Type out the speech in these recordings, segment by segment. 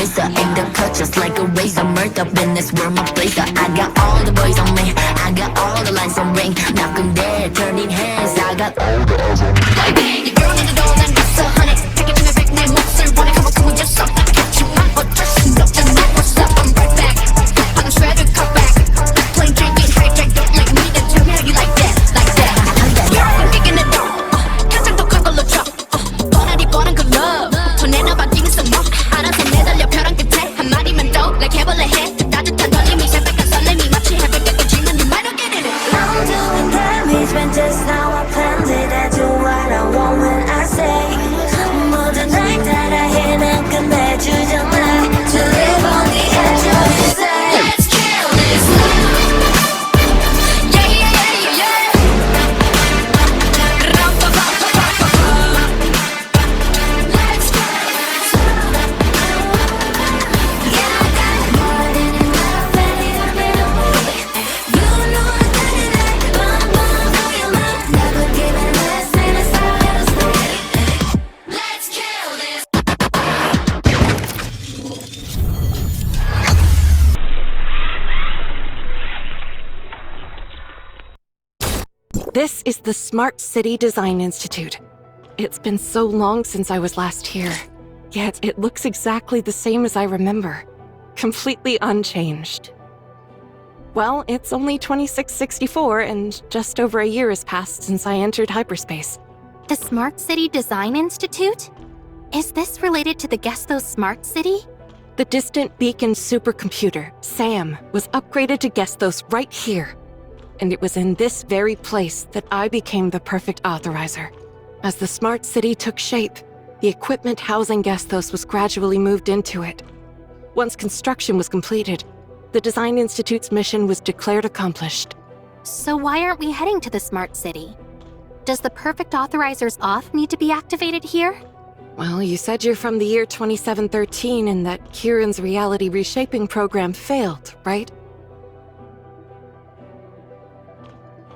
eraser. In the cut just like a razor. Murked up in this world, my blazer. I got all the boys on me. I got all the lights on ring. Knock 'em dead, turning heads. I got all the eyes on me. Your girl in the door, then what's a honey? Take it to me, big name, what's her? Wanna come up with just something? Catch you up, but just enough to know what's up. I'm right back. I'm shredded, cut back. Plain Jane, get hijack. Don't like me to tell me how you like that, like that. You're making it up. 가장 독한 걸로 쳐. 뻔하디 뻔한 그 love. 더 내놔봐, give me some more. 알아서 매달려 벼랑 끝에 한 마디만 더. Like 해볼래 해. 따뜻한 떨림이 새빨간 설렘이 마치 해변가 꺼지는 이 might not get it. I'm doing damage when just how I planned it. I do what I want when I say. 모든 날 따라해 난 끝내주잖아. To live on the edge of his day. Let's kill this love. Yeah, yeah, yeah, yeah, yeah. Let's kill this love. Yeah, I got more than enough and it up and away. You know I got it like bum bum for your love. Never giving less and it's how it'll stay. Let's kill this. This is the Smart City Design Institute. It's been so long since I was last here, yet it looks exactly the same as I remember. Completely unchanged. Well, it's only 2664 and just over a year has passed since I entered hyperspace. The Smart City Design Institute? Is this related to the Gestos Smart City? The distant beacon supercomputer, SAM, was upgraded to Gestos right here. And it was in this very place that I became the perfect authorizer. As the smart city took shape, the equipment housing Gestos was gradually moved into it. Once construction was completed, the Design Institute's mission was declared accomplished. So why aren't we heading to the Smart City? Does the Perfect Authorizer's off need to be activated here? Well, you said you're from the year 2713 and that Kieran's reality reshaping program failed, right?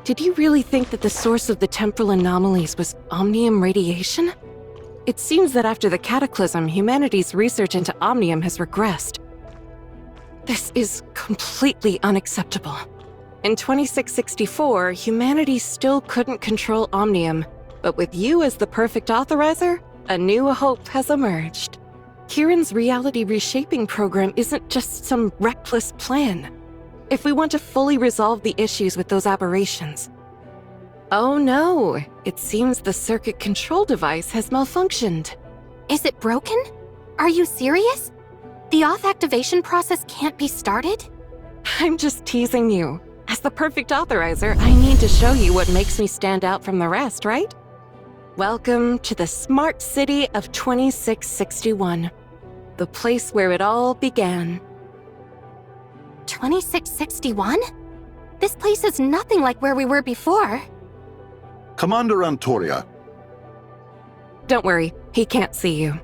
Did you really think that the source of the temporal anomalies was omnium radiation? It seems that after the cataclysm, humanity's research into omnium has regressed. This is completely unacceptable. In 2664, humanity still couldn't control omnium, but with you as the perfect authorizer, a new hope has emerged. Kieran's reality reshaping program isn't just some reckless plan. If we want to fully resolve the issues with those aberrations. Oh no, it seems the circuit control device has malfunctioned. Is it broken? Are you serious? The auth activation process can't be started? I'm just teasing you. As the perfect authorizer, I need to show you what makes me stand out from the rest, right? Welcome to the smart city of 2661. The place where it all began. 2661? This place is nothing like where we were before. Commander Antoria. Don't worry, he can't see you.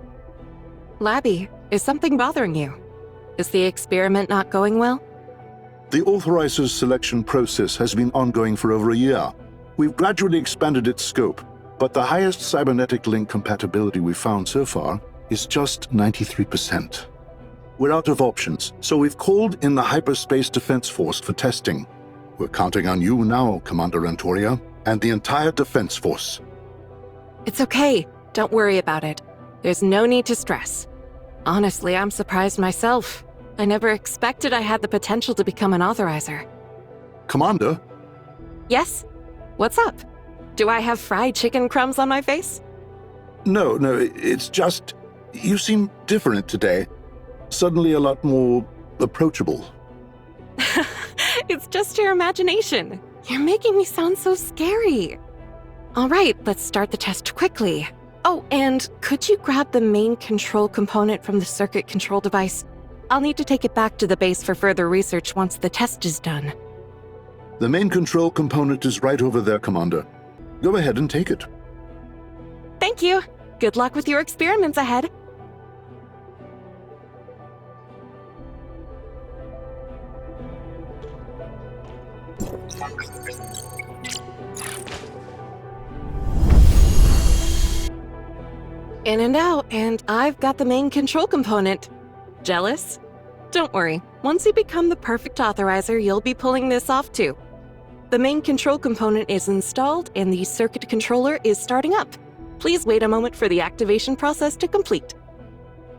Labby, is something bothering you? Is the experiment not going well? The Authorizer's selection process has been ongoing for over a year. We've gradually expanded its scope, but the highest cybernetic link compatibility we've found so far is just 93%. We're out of options, so we've called in the Hyperspace Defense Force for testing. We're counting on you now, Commander Antoria, and the entire Defense Force. It's okay. Don't worry about it. There's no need to stress. Honestly, I'm surprised myself. I never expected I had the potential to become an authorizer. Commander? Yes? What's up? Do I have fried chicken crumbs on my face? No, it's just... you seem different today. Suddenly a lot more approachable. It's just your imagination. You're making me sound so scary. All right, let's start the test quickly. Oh, and could you grab the main control component from the circuit control device? I'll need to take it back to the base for further research once the test is done. The main control component is right over there, Commander. Go ahead and take it. Thank you. Good luck with your experiments ahead. In and out, and I've got the main control component. Jealous? Don't worry, once you become the perfect authorizer, you'll be pulling this off too. The main control component is installed and the circuit controller is starting up. Please wait a moment for the activation process to complete.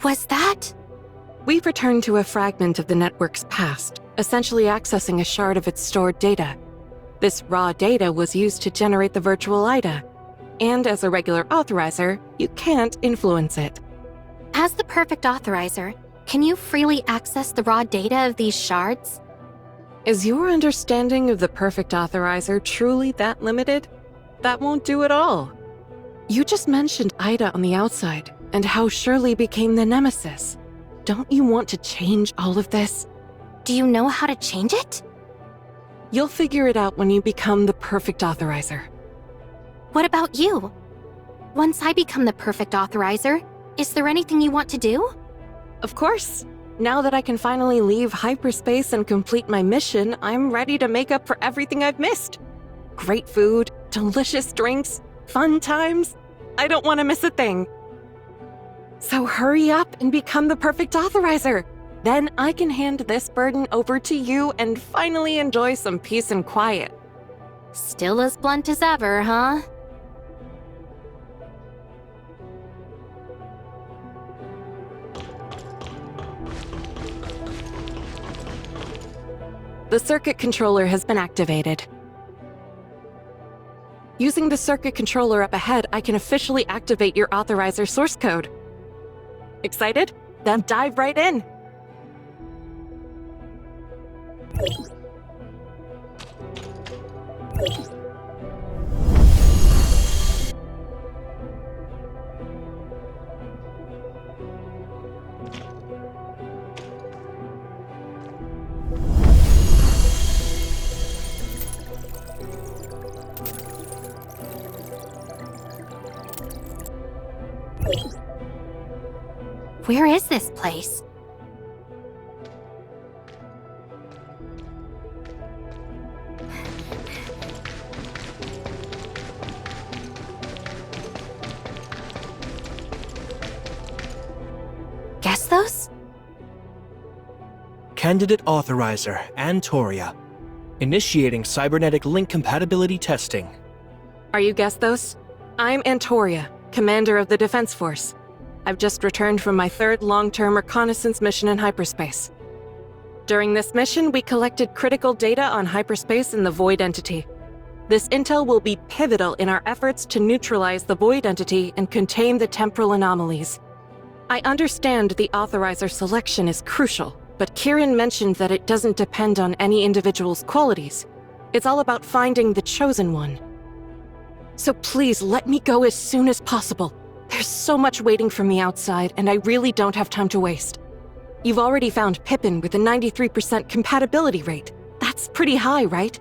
Was that? We've returned to a fragment of the network's past, essentially accessing a shard of its stored data. This raw data was used to generate the virtual IDA, and as a regular authorizer, you can't influence it. As the perfect authorizer, can you freely access the raw data of these shards? Is your understanding of the perfect authorizer truly that limited? That won't do at all. You just mentioned IDA on the outside, and how Shirley became the nemesis. Don't you want to change all of this? Do you know how to change it? You'll figure it out when you become the perfect authorizer. What about you? Once I become the perfect authorizer, is there anything you want to do? Of course. Now that I can finally leave hyperspace and complete my mission, I'm ready to make up for everything I've missed. Great food, delicious drinks, fun times. I don't want to miss a thing. So hurry up and become the perfect authorizer. Then I can hand this burden over to you and finally enjoy some peace and quiet. Still as blunt as ever, huh? The circuit controller has been activated. Using the circuit controller up ahead, I can officially activate your authorizer source code. Excited? Then dive right in! Where is this place? Guess those? Candidate Authorizer, Antoria. Initiating cybernetic link compatibility testing. Are you Gesthos? I'm Antoria, commander of the Defense Force. I've just returned from my third long-term reconnaissance mission in hyperspace. During this mission, we collected critical data on hyperspace and the Void Entity. This intel will be pivotal in our efforts to neutralize the Void Entity and contain the temporal anomalies. I understand the Authorizer selection is crucial, but Kieran mentioned that it doesn't depend on any individual's qualities. It's all about finding the chosen one. So please let me go as soon as possible. There's so much waiting for me outside, and I really don't have time to waste. You've already found Pippin with a 93% compatibility rate. That's pretty high, right?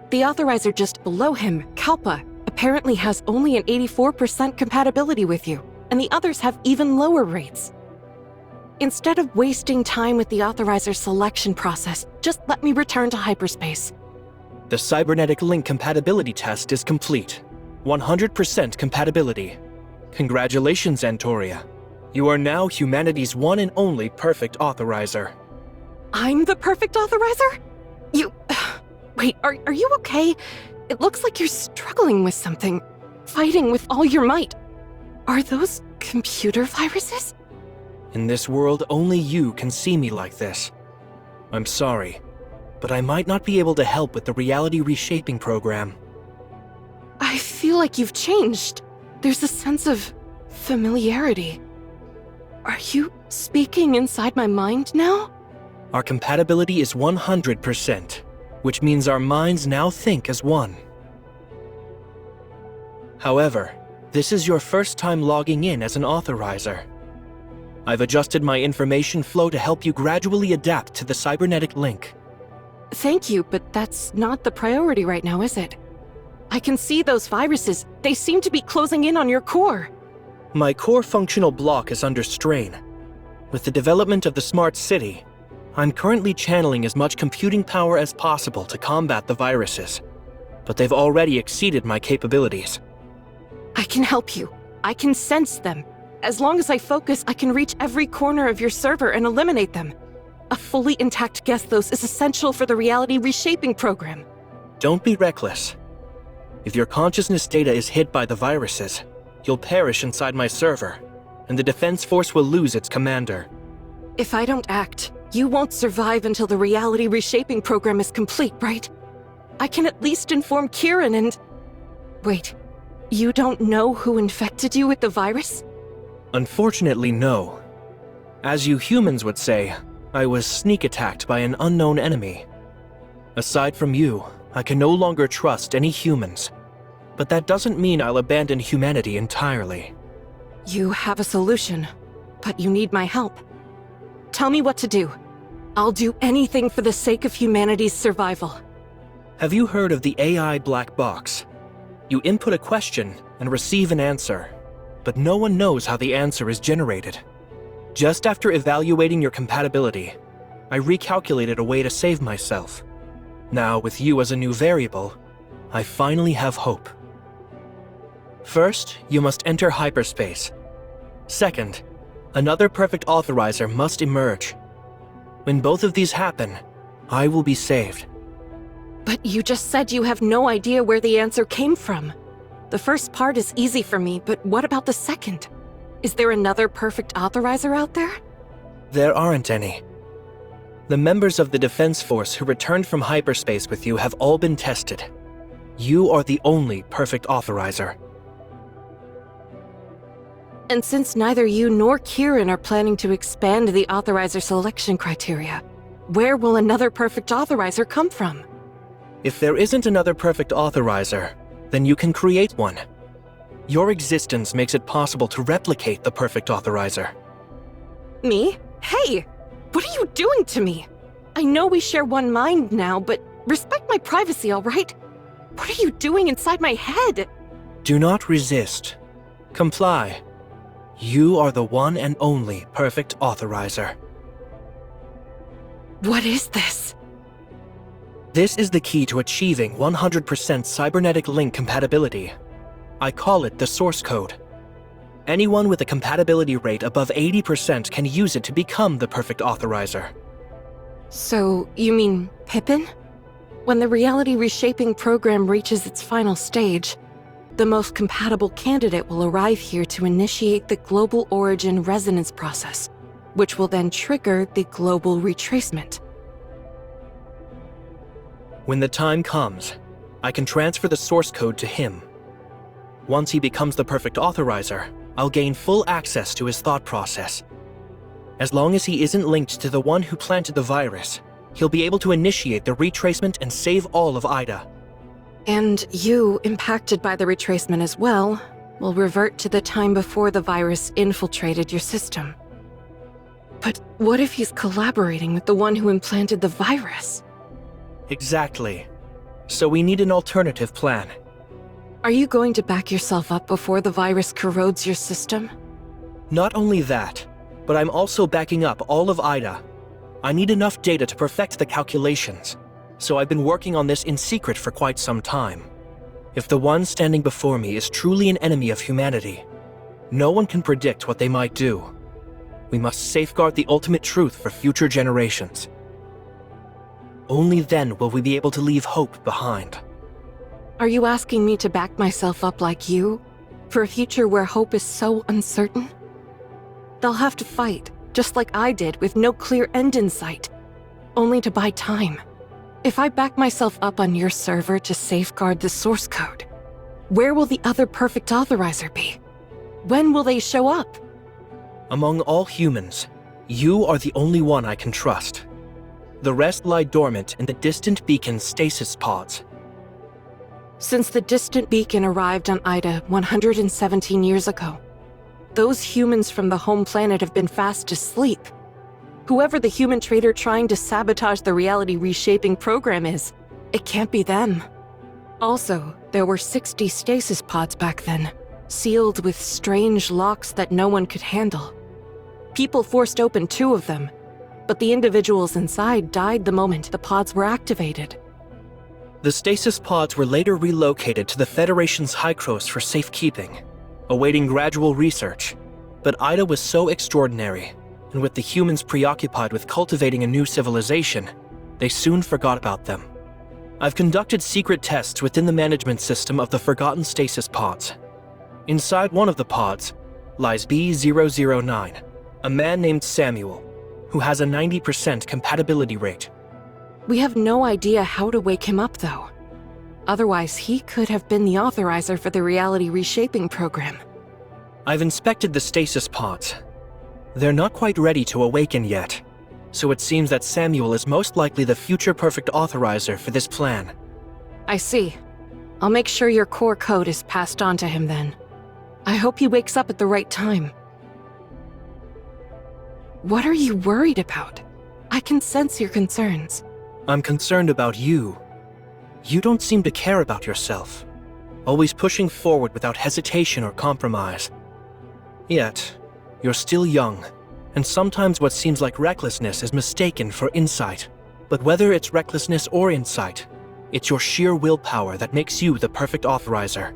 The Authorizer just below him, Kalpa, apparently has only an 84% compatibility with you, and the others have even lower rates. Instead of wasting time with the Authorizer selection process, just let me return to hyperspace. The cybernetic link compatibility test is complete. 100% compatibility. Congratulations, Antoria. You are now humanity's one and only perfect authorizer. I'm the perfect authorizer? You... Wait, are you okay? It looks like you're struggling with something. Fighting with all your might. Are those computer viruses? In this world, only you can see me like this. I'm sorry, but I might not be able to help with the reality reshaping program. I feel like you've changed. There's a sense of familiarity. Are you speaking inside my mind now? Our compatibility is 100%, which means our minds now think as one. However, this is your first time logging in as an authorizer. I've adjusted my information flow to help you gradually adapt to the cybernetic link. Thank you, but that's not the priority right now, is it? I can see those viruses. They seem to be closing in on your core. My core functional block is under strain. With the development of the smart city, I'm currently channeling as much computing power as possible to combat the viruses, but they've already exceeded my capabilities. I can help you. I can sense them. As long as I focus, I can reach every corner of your server and eliminate them. A fully intact Gesthos is essential for the reality reshaping program. Don't be reckless. If your consciousness data is hit by the viruses, you'll perish inside my server, and the Defense Force will lose its commander. If I don't act, you won't survive until the reality reshaping program is complete, right? I can at least inform Kieran and... Wait, you don't know who infected you with the virus? Unfortunately, no. As you humans would say, I was sneak attacked by an unknown enemy. Aside from you, I can no longer trust any humans. But that doesn't mean I'll abandon humanity entirely. You have a solution, but you need my help. Tell me what to do. I'll do anything for the sake of humanity's survival. Have you heard of the AI black box? You input a question and receive an answer, but no one knows how the answer is generated. Just after evaluating your compatibility, I recalculated a way to save myself. Now, with you as a new variable, I finally have hope. First, you must enter hyperspace. Second, another perfect authorizer must emerge. When both of these happen, I will be saved. But you just said you have no idea where the answer came from. The first part is easy for me, but what about the second? Is there another perfect authorizer out there? There aren't any. The members of the Defense Force who returned from hyperspace with you have all been tested. You are the only perfect authorizer. And since neither you nor Kieran are planning to expand the authorizer selection criteria, where will another perfect authorizer come from? If there isn't another perfect authorizer, then you can create one. Your existence makes it possible to replicate the perfect authorizer. Me? Hey! What are you doing to me? I know we share one mind now, but respect my privacy, all right? What are you doing inside my head? Do not resist. Comply. You are the one and only perfect authorizer. What is this? This is the key to achieving 100% cybernetic link compatibility. I call it the source code. Anyone with a compatibility rate above 80% can use it to become the perfect authorizer. So, you mean Pippin? When the reality reshaping program reaches its final stage, the most compatible candidate will arrive here to initiate the global origin resonance process, which will then trigger the global retracement. When the time comes, I can transfer the source code to him. Once he becomes the perfect authorizer, I'll gain full access to his thought process. As long as he isn't linked to the one who planted the virus, he'll be able to initiate the retracement and save all of Ida. And you, impacted by the retracement as well, will revert to the time before the virus infiltrated your system. But what if he's collaborating with the one who implanted the virus? Exactly. So we need an alternative plan. Are you going to back yourself up before the virus corrodes your system? Not only that, but I'm also backing up all of Ida. I need enough data to perfect the calculations, so I've been working on this in secret for quite some time. If the one standing before me is truly an enemy of humanity, no one can predict what they might do. We must safeguard the ultimate truth for future generations. Only then will we be able to leave hope behind. Are you asking me to back myself up like you, for a future where hope is so uncertain? They'll have to fight, just like I did, with no clear end in sight, only to buy time. If I back myself up on your server to safeguard the source code, where will the other perfect authorizer be? When will they show up? Among all humans, you are the only one I can trust. The rest lie dormant in the distant beacon's stasis pods. Since the distant beacon arrived on Ida 117 years ago, those humans from the home planet have been fast asleep. Whoever the human traitor trying to sabotage the reality reshaping program is, it can't be them. Also, there were 60 stasis pods back then, sealed with strange locks that no one could handle. People forced open 2 of them, but the individuals inside died the moment the pods were activated. The stasis pods were later relocated to the Federation's Hykros for safekeeping, awaiting gradual research. But Ida was so extraordinary, and with the humans preoccupied with cultivating a new civilization, they soon forgot about them. I've conducted secret tests within the management system of the Forgotten Stasis pods. Inside one of the pods lies B009, a man named Samuel, who has a 90% compatibility rate. We have no idea how to wake him up, though. Otherwise, he could have been the authorizer for the reality reshaping program. I've inspected the stasis pods. They're not quite ready to awaken yet, so it seems that Samuel is most likely the future perfect authorizer for this plan. I see. I'll make sure your core code is passed on to him then. I hope he wakes up at the right time. What are you worried about? I can sense your concerns. I'm concerned about you. You don't seem to care about yourself, always pushing forward without hesitation or compromise. Yet, you're still young, and sometimes what seems like recklessness is mistaken for insight. But whether it's recklessness or insight, it's your sheer willpower that makes you the perfect authorizer.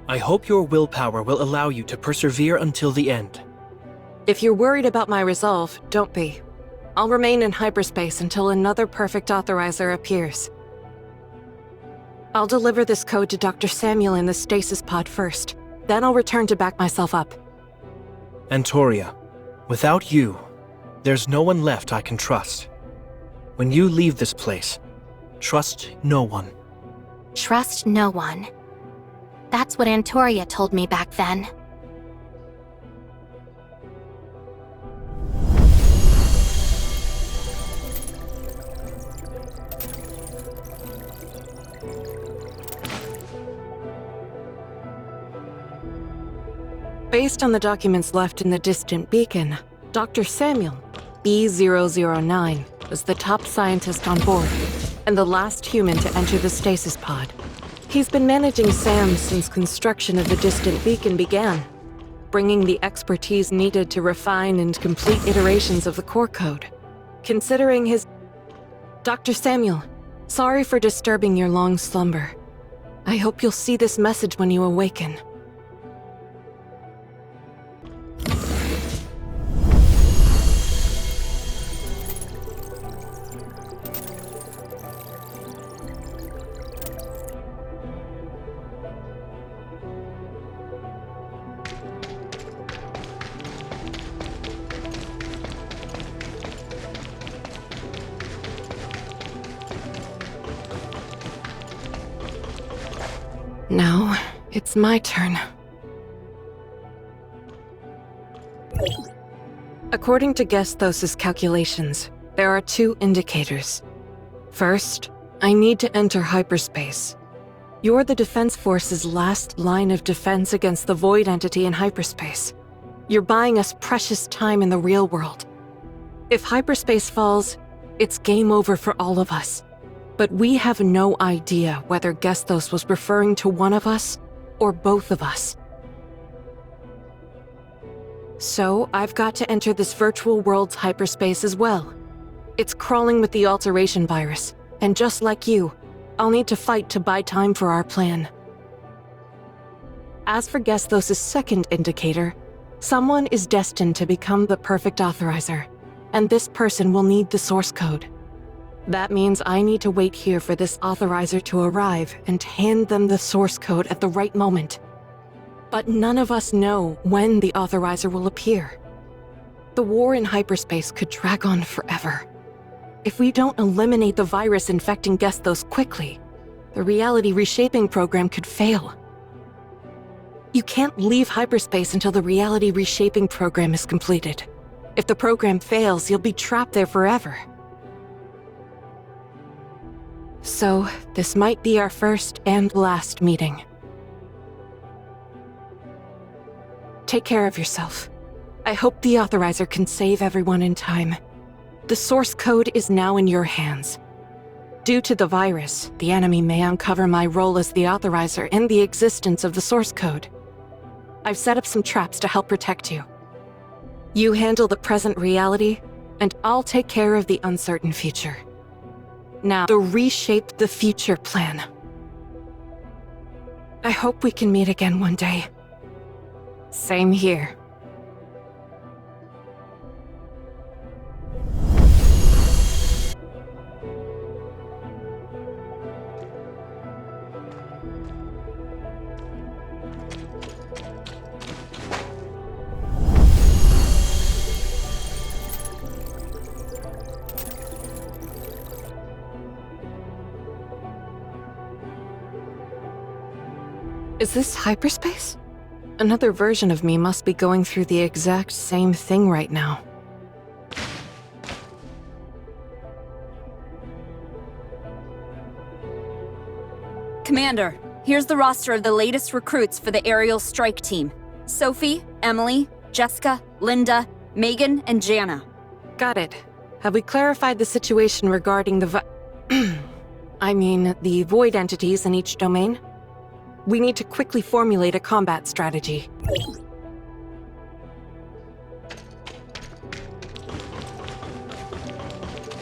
I hope your willpower will allow you to persevere until the end. If you're worried about my resolve, don't be. I'll remain in hyperspace until another perfect authorizer appears. I'll deliver this code to Dr. Samuel in the stasis pod first. Then I'll return to back myself up. Antoria, without you, there's no one left I can trust. When you leave this place, trust no one. Trust no one. That's what Antoria told me back then. Based on the documents left in the distant beacon, Dr. Samuel, B009, was the top scientist on board, and the last human to enter the stasis pod. He's been managing SAM since construction of the distant beacon began, bringing the expertise needed to refine and complete iterations of the core code. Considering his... Dr. Samuel, sorry for disturbing your long slumber. I hope you'll see this message when you awaken. Now, it's my turn. According to Gesthos' calculations, there are two indicators. First, I need to enter hyperspace. You're the Defense Force's last line of defense against the Void entity in hyperspace. You're buying us precious time in the real world. If hyperspace falls, it's game over for all of us. But we have no idea whether Gesthos was referring to one of us or both of us. So I've got to enter this virtual world's hyperspace as well. It's crawling with the alteration virus, and just like you, I'll need to fight to buy time for our plan. As for Gesthos' second indicator, someone is destined to become the perfect authorizer, and this person will need the source code. That means I need to wait here for this authorizer to arrive and hand them the source code at the right moment. But none of us know when the authorizer will appear. The war in hyperspace could drag on forever. If we don't eliminate the virus infecting Gesthos quickly, the reality reshaping program could fail. You can't leave hyperspace until the reality reshaping program is completed. If the program fails, you'll be trapped there forever. So, this might be our first and last meeting. Take care of yourself. I hope the Authorizer can save everyone in time. The source code is now in your hands. Due to the virus, the enemy may uncover my role as the Authorizer and the existence of the source code. I've set up some traps to help protect you. You handle the present reality, and I'll take care of the uncertain future. Now, the Reshape the Future plan. I hope we can meet again one day. Same here. Is this hyperspace? Another version of me must be going through the exact same thing right now. Commander, here's the roster of the latest recruits for the aerial strike team. Sophie, Emily, Jessica, Linda, Megan, and Jana. Got it. Have we clarified the situation regarding the the void entities in each domain? We need to quickly formulate a combat strategy.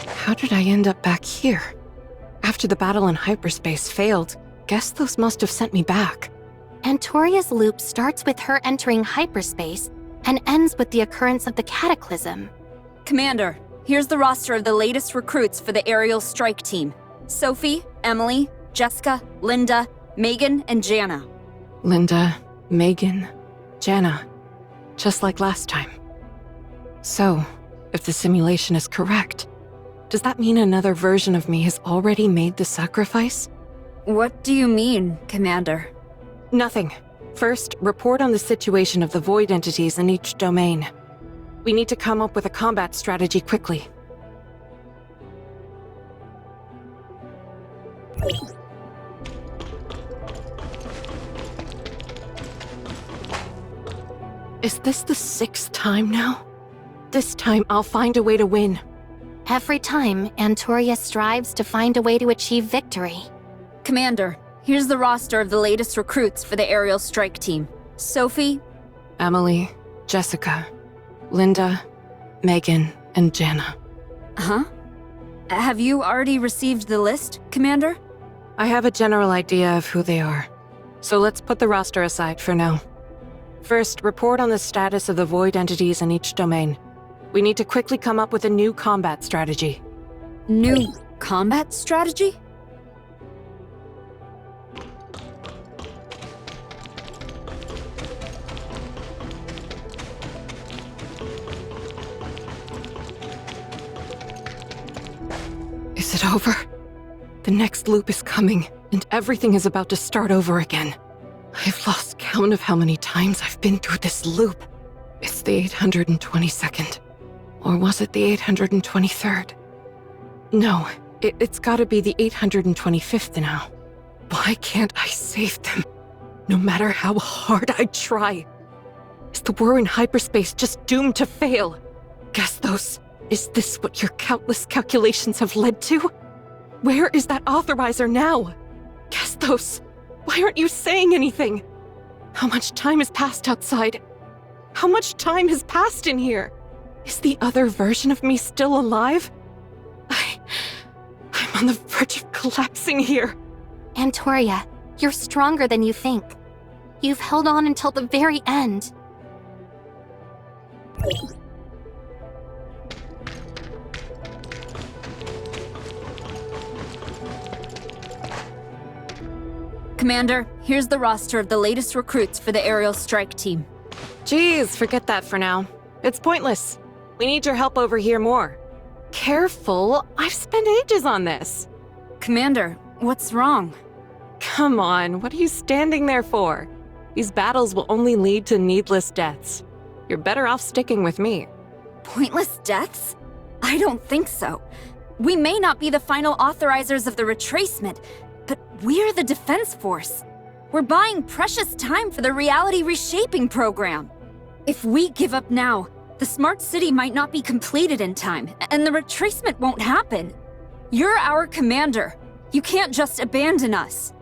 How did I end up back here? After the battle in hyperspace failed, guess those must have sent me back. Antoria's loop starts with her entering hyperspace and ends with the occurrence of the cataclysm. Commander, here's the roster of the latest recruits for the aerial strike team. Sophie, Emily, Jessica, Linda, Megan, and Jana. Linda, Megan, Jana. Just like last time. So, if the simulation is correct, does that mean another version of me has already made the sacrifice? What do you mean, Commander? Nothing. First, report on the situation of the void entities in each domain. We need to come up with a combat strategy quickly. Is this the 6th time now? This time I'll find a way to win. Every time, Antoria strives to find a way to achieve victory. Commander, here's the roster of the latest recruits for the aerial strike team. Sophie, Emily, Jessica, Linda, Megan, and Jana. Huh? Have you already received the list, Commander? I have a general idea of who they are, so let's put the roster aside for now. First, report on the status of the void entities in each domain. We need to quickly come up with a new combat strategy. New combat strategy? Is it over? The next loop is coming, and everything is about to start over again. I've lost count of how many times I've been through this loop. It's the 822nd. Or was it the 823rd? No, it's gotta be the 825th now. Why can't I save them? No matter how hard I try. Is the war in hyperspace just doomed to fail? Guess those. Is this what your countless calculations have led to? Where is that Authorizer now? Guess those. Why aren't you saying anything? How much time has passed outside? How much time has passed in here? Is the other version of me still alive? I'm on the verge of collapsing here. Antoria, you're stronger than you think. You've held on until the very end. Commander, here's the roster of the latest recruits for the aerial strike team. Geez, forget that for now. It's pointless. We need your help over here more. Careful, I've spent ages on this. Commander, what's wrong? Come on, what are you standing there for? These battles will only lead to needless deaths. You're better off sticking with me. Pointless deaths? I don't think so. We may not be the final authorizers of the retracement, but we're the defense force. We're buying precious time for the reality reshaping program. If we give up now, the smart city might not be completed in time, and the retracement won't happen. You're our commander. You can't just abandon us.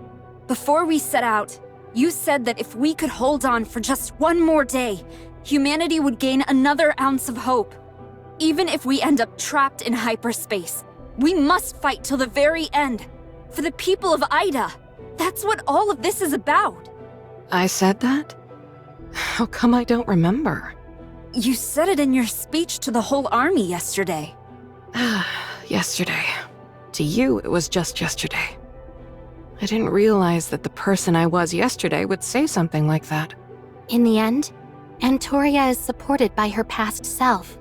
Before we set out, you said that if we could hold on for just one more day, humanity would gain another ounce of hope. Even if we end up trapped in hyperspace, we must fight till the very end. For the people of Ida. That's what all of this is about. I said that? How come I don't remember? You said it in your speech to the whole army yesterday. Yesterday. To you, it was just yesterday. I didn't realize that the person I was yesterday would say something like that. In the end, Antoria is supported by her past self.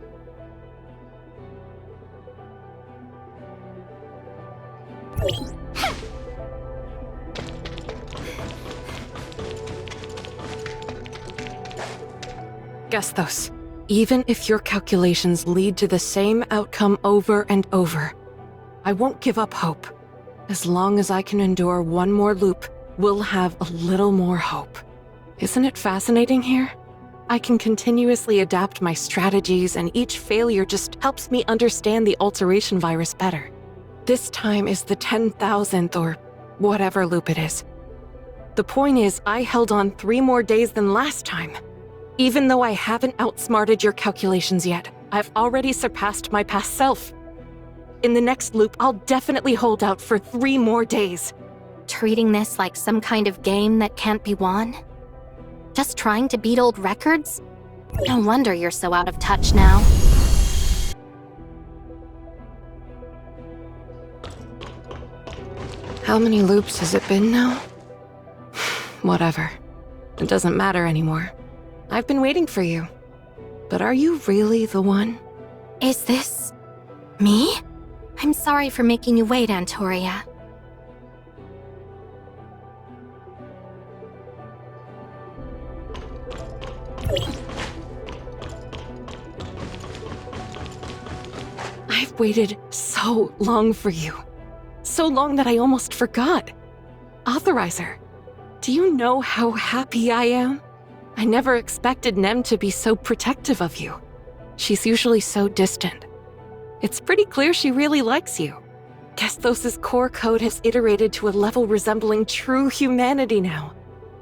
Gesthos, even if your calculations lead to the same outcome over and over, I won't give up hope. As long as I can endure one more loop, we'll have a little more hope. Isn't it fascinating here? I can continuously adapt my strategies, and each failure just helps me understand the alteration virus better. This time is the 10,000th or whatever loop it is. The point is, I held on 3 more days than last time. Even though I haven't outsmarted your calculations yet, I've already surpassed my past self. In the next loop, I'll definitely hold out for 3 more days. Treating this like some kind of game that can't be won? Just trying to beat old records? No wonder you're so out of touch now. How many loops has it been now? Whatever. It doesn't matter anymore. I've been waiting for you. But are you really the one? Is this... me? I'm sorry for making you wait, Antoria. I've waited so long for you. So long that I almost forgot. Authorizer, do you know how happy I am? I never expected Nem to be so protective of you. She's usually so distant. It's pretty clear she really likes you. Gesthos' core code has iterated to a level resembling true humanity now.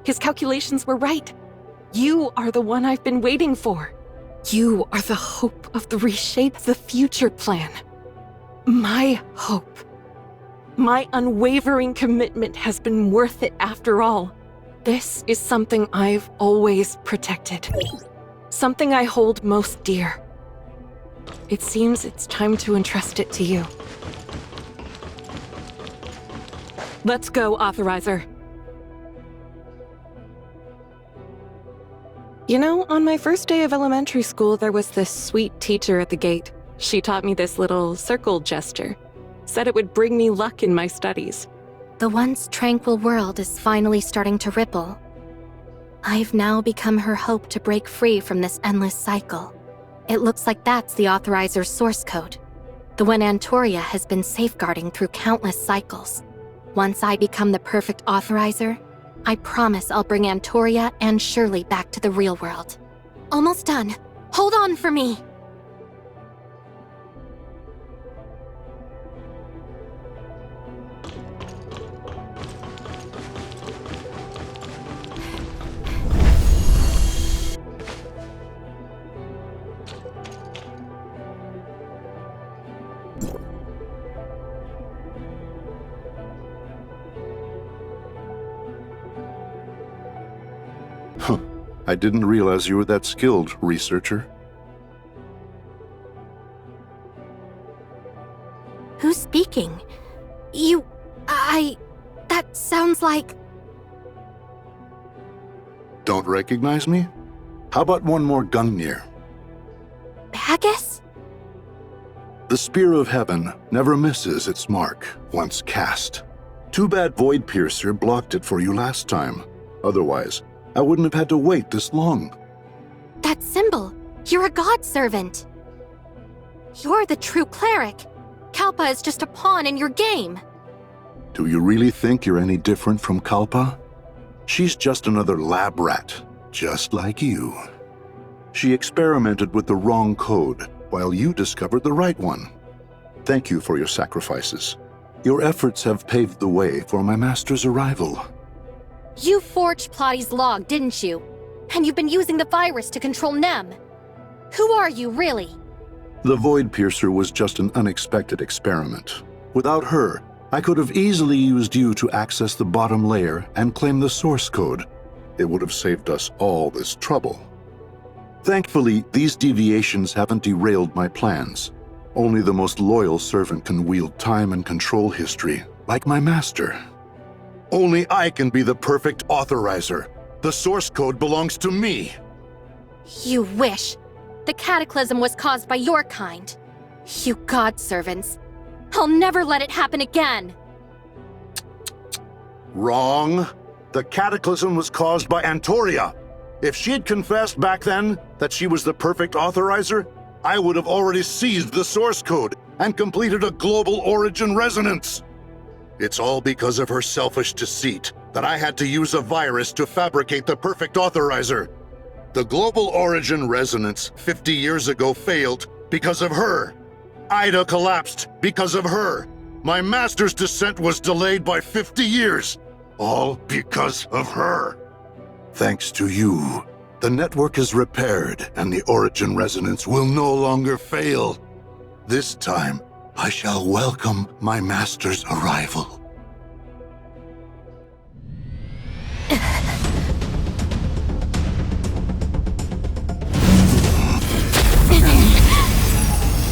His calculations were right. You are the one I've been waiting for. You are the hope of the Reshape the Future plan. My hope. My unwavering commitment has been worth it after all. This is something I've always protected. Something I hold most dear. It seems it's time to entrust it to you. Let's go, Authorizer. You know, on my first day of elementary school, there was this sweet teacher at the gate. She taught me this little circle gesture. Said it would bring me luck in my studies. The once tranquil world is finally starting to ripple. I've now become her hope to break free from this endless cycle. It looks like that's the Authorizer's source code. The one Antoria has been safeguarding through countless cycles. Once I become the perfect Authorizer, I promise I'll bring Antoria and Shirley back to the real world. Almost done. Hold on for me! I didn't realize you were that skilled, researcher. Who's speaking? That sounds like... Don't recognize me? How about one more Gungnir? Haggis? The Spear of Heaven never misses its mark, once cast. Too bad Void Piercer blocked it for you last time. Otherwise, I wouldn't have had to wait this long. That symbol! You're a god servant! You're the true cleric! Kalpa is just a pawn in your game! Do you really think you're any different from Kalpa? She's just another lab rat, just like you. She experimented with the wrong code, while you discovered the right one. Thank you for your sacrifices. Your efforts have paved the way for my master's arrival. You forged Plotty's log, didn't you? And you've been using the virus to control Nem. Who are you, really? The Void Piercer was just an unexpected experiment. Without her, I could have easily used you to access the bottom layer and claim the source code. It would have saved us all this trouble. Thankfully, these deviations haven't derailed my plans. Only the most loyal servant can wield time and control history, like my master. Only I can be the perfect Authorizer. The source code belongs to me. You wish. The cataclysm was caused by your kind. You god servants. I'll never let it happen again. Wrong. The cataclysm was caused by Antoria. If she'd confessed back then that she was the perfect authorizer, I would have already seized the source code and completed a global origin resonance. It's all because of her selfish deceit that I had to use a virus to fabricate the perfect authorizer. The global origin resonance 50 years ago failed because of her. Ida collapsed because of her. My master's descent was delayed by 50 years, all because of her. Thanks to you, the network is repaired and the origin resonance will no longer fail. This time, I shall welcome my master's arrival.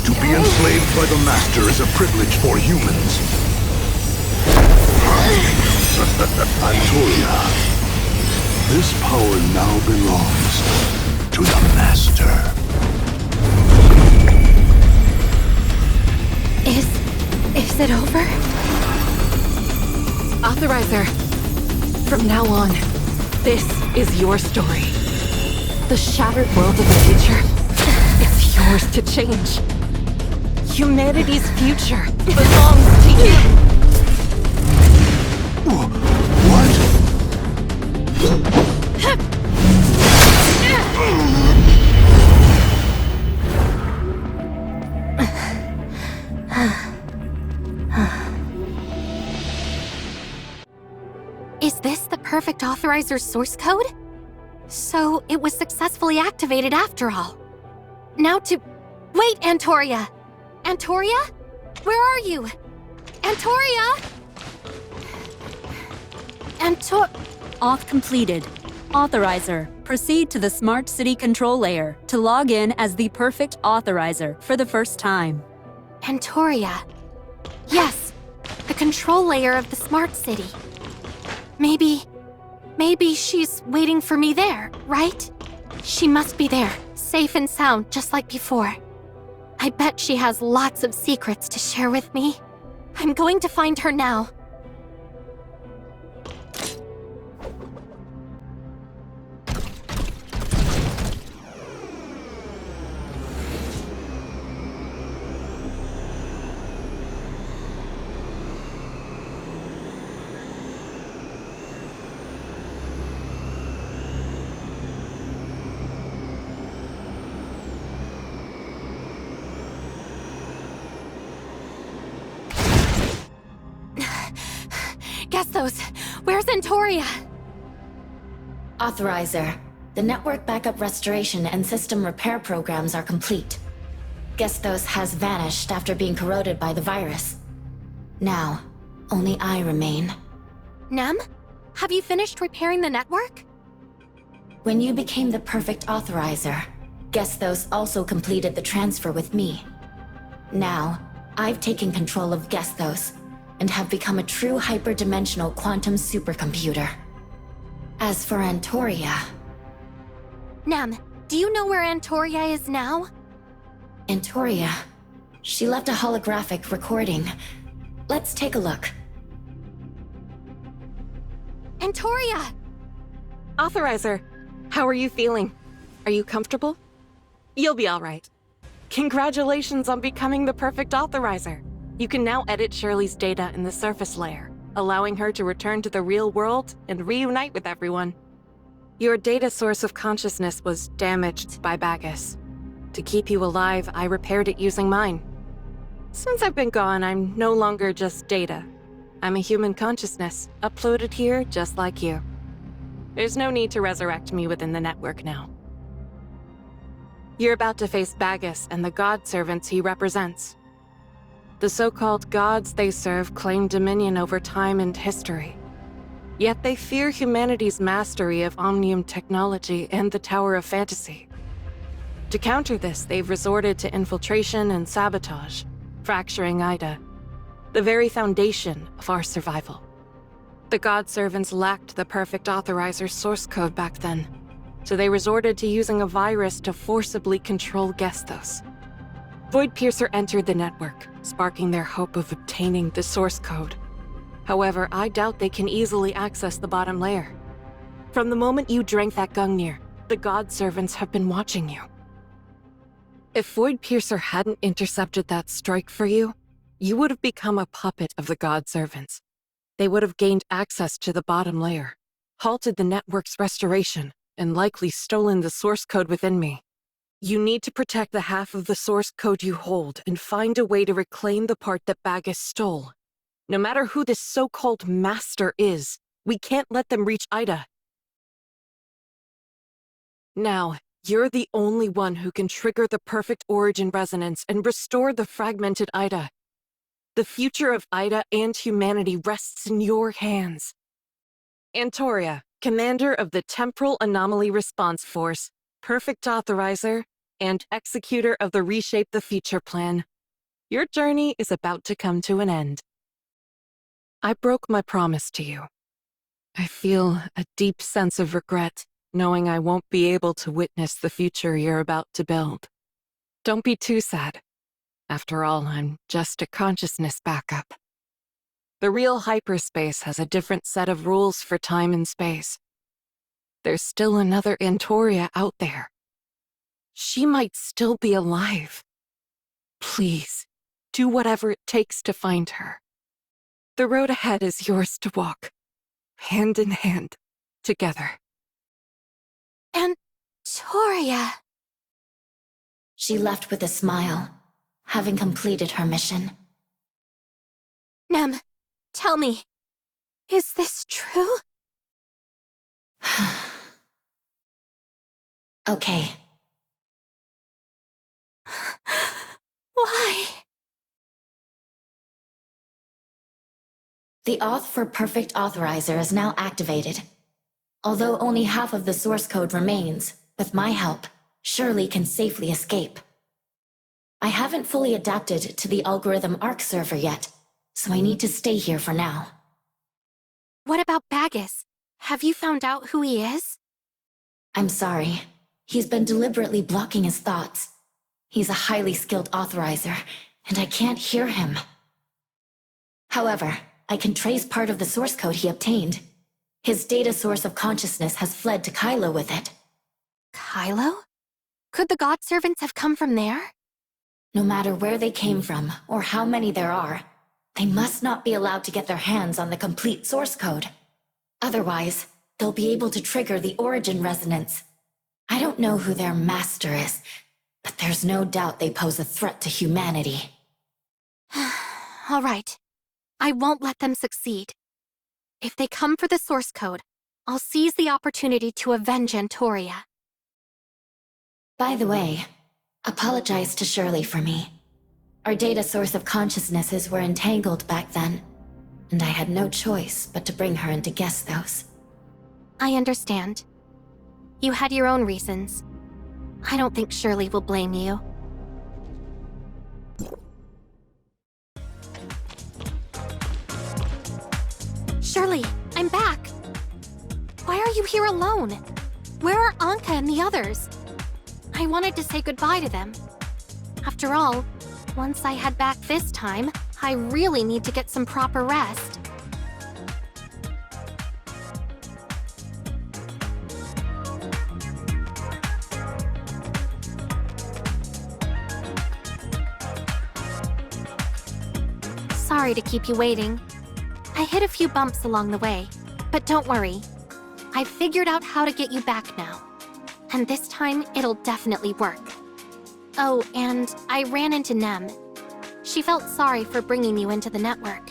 To be enslaved by the master is a privilege for humans. Antoria, this power now belongs to the master. Is it over? Authorizer, from now on, this is your story. The shattered world of the future is yours to change. Humanity's future belongs to you. What? Is this the perfect Authorizer's source code? So it was successfully activated after all. Now to... Wait, Antoria! Antoria? Where are you? Antoria? Auth completed. Authorizer, proceed to the Smart City control layer to log in as the perfect authorizer for the first time. Antoria. Yes, the control layer of the Smart City. Maybe she's waiting for me there, right? She must be there, safe and sound, just like before. I bet she has lots of secrets to share with me. I'm going to find her now. Guess those. Where's Antoria? Authorizer, the network backup restoration and system repair programs are complete. Gestos has vanished after being corroded by the virus. Now, only I remain. Nem? Have you finished repairing the network? When you became the perfect authorizer, Gestos also completed the transfer with me. Now, I've taken control of Gestos and have become a true hyperdimensional quantum supercomputer. As for Antoria... Nem, do you know where Antoria is now? Antoria... She left a holographic recording. Let's take a look. Antoria! Authorizer, how are you feeling? Are you comfortable? You'll be all right. Congratulations on becoming the perfect authorizer. You can now edit Shirley's data in the surface layer, allowing her to return to the real world and reunite with everyone. Your data source of consciousness was damaged by Bagus. To keep you alive, I repaired it using mine. Since I've been gone, I'm no longer just data. I'm a human consciousness, uploaded here just like you. There's no need to resurrect me within the network now. You're about to face Bagus and the god servants he represents. The so-called gods they serve claim dominion over time and history. Yet they fear humanity's mastery of Omnium technology and the Tower of Fantasy. To counter this, they've resorted to infiltration and sabotage, fracturing Ida, the very foundation of our survival. The god servants lacked the perfect authorizer source code back then, so they resorted to using a virus to forcibly control Gestos. Voidpiercer entered the network, sparking their hope of obtaining the source code. However, I doubt they can easily access the bottom layer. From the moment you drank that Gungnir, The God Servants have been watching you. If Void Piercer hadn't intercepted that strike for you, you would have become a puppet of the God Servants. They would have gained access to the bottom layer, halted the network's restoration, and likely stolen the source code within me. You need to protect the half of the source code you hold and find a way to reclaim the part that Bagus stole. No matter who this so-called master is, we can't let them reach Ida. Now, you're the only one who can trigger the perfect origin resonance and restore the fragmented Ida. The future of Ida and humanity rests in your hands. Antoria, commander of the Temporal Anomaly Response Force, perfect authorizer, and executor of the Reshape the Future plan. Your journey is about to come to an end. I broke my promise to you. I feel a deep sense of regret, knowing I won't be able to witness the future you're about to build. Don't be too sad. After all, I'm just a consciousness backup. The real hyperspace has a different set of rules for time and space. There's still another Antoria out there. She might still be alive. Please, do whatever it takes to find her. The road ahead is yours to walk, hand in hand, together. Antoria! She left with a smile, having completed her mission. Nem, tell me, is this true? Okay. Why? The auth for Perfect Authorizer is now activated. Although only half of the source code remains, with my help, Shirley can safely escape. I haven't fully adapted to the algorithm ARC server yet, so I need to stay here for now. What about Bagus? Have you found out who he is? I'm sorry. He's been deliberately blocking his thoughts. He's a highly skilled authorizer, and I can't hear him. However, I can trace part of the source code he obtained. His data source of consciousness has fled to Kylo with it. Kylo? Could the God Servants have come from there? No matter where they came from, or how many there are, they must not be allowed to get their hands on the complete source code. Otherwise, they'll be able to trigger the origin resonance. I don't know who their master is, but there's no doubt they pose a threat to humanity. All right. I won't let them succeed. If they come for the source code, I'll seize the opportunity to avenge Antoria. By the way, apologize to Shirley for me. Our data source of consciousnesses were entangled back then, and I had no choice but to bring her in to guess those. I understand. You had your own reasons. I don't think Shirley will blame you. Shirley, I'm back! Why are you here alone? Where are Anka and the others? I wanted to say goodbye to them. After all, once I head back this time, I really need to get some proper rest. Sorry to keep you waiting. I hit a few bumps along the way, but don't worry. I've figured out how to get you back now. And this time, it'll definitely work. Oh, and I ran into Nem. She felt sorry for bringing you into the network.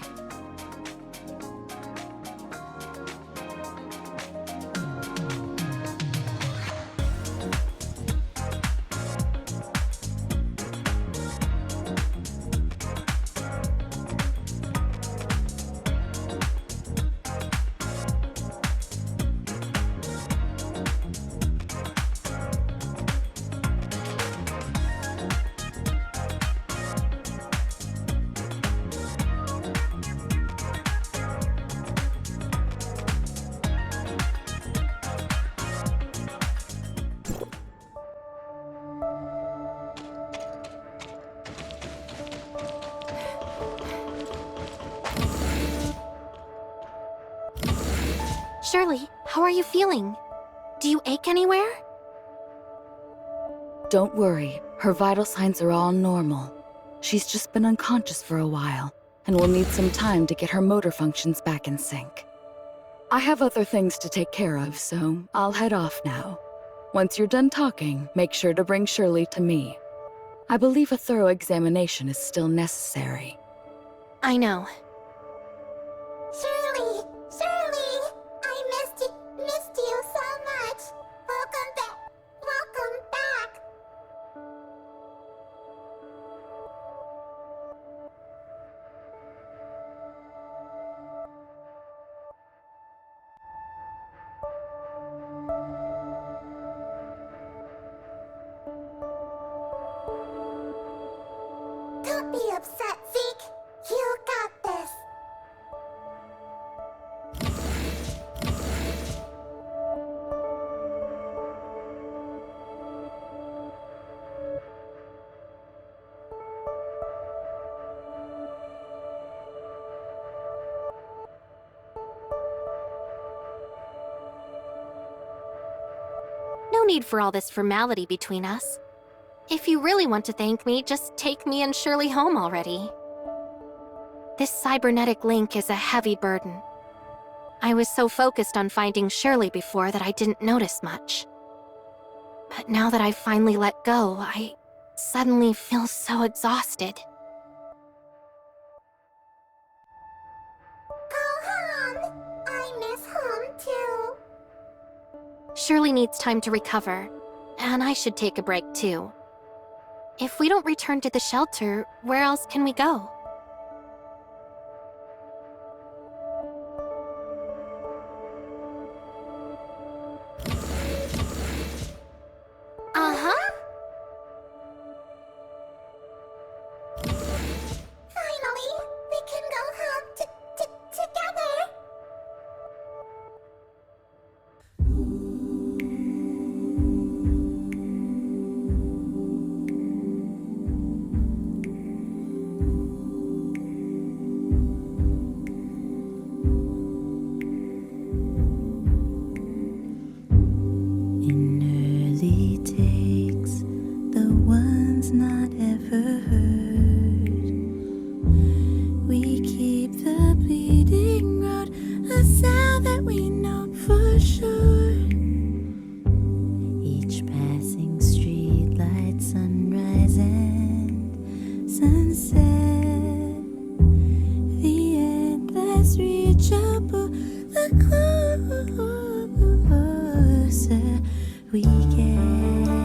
Shirley, how are you feeling? Do you ache anywhere? Don't worry, her vital signs are all normal. She's just been unconscious for a while, and will need some time to get her motor functions back in sync. I have other things to take care of, so I'll head off now. Once you're done talking, make sure to bring Shirley to me. I believe a thorough examination is still necessary. I know. Shirley! Shirley! I missed you so much! Welcome back! Welcome back! Don't be upset, Zeke. You got this. No need for all this formality between us. If you really want to thank me, just take me and Shirley home already. This cybernetic link is a heavy burden. I was so focused on finding Shirley before that I didn't notice much. But now that I've finally let go, I suddenly feel so exhausted. Go home. I miss home too. Shirley needs time to recover, and I should take a break too. If we don't return to the shelter, where else can we go? Uh-huh. Finally, we can go home together. In early takes, the ones not ever heard, we keep the bleeding road, a sound that we know for sure. Each passing street light, sunrise and sunset, the endless reachable, the closer we get.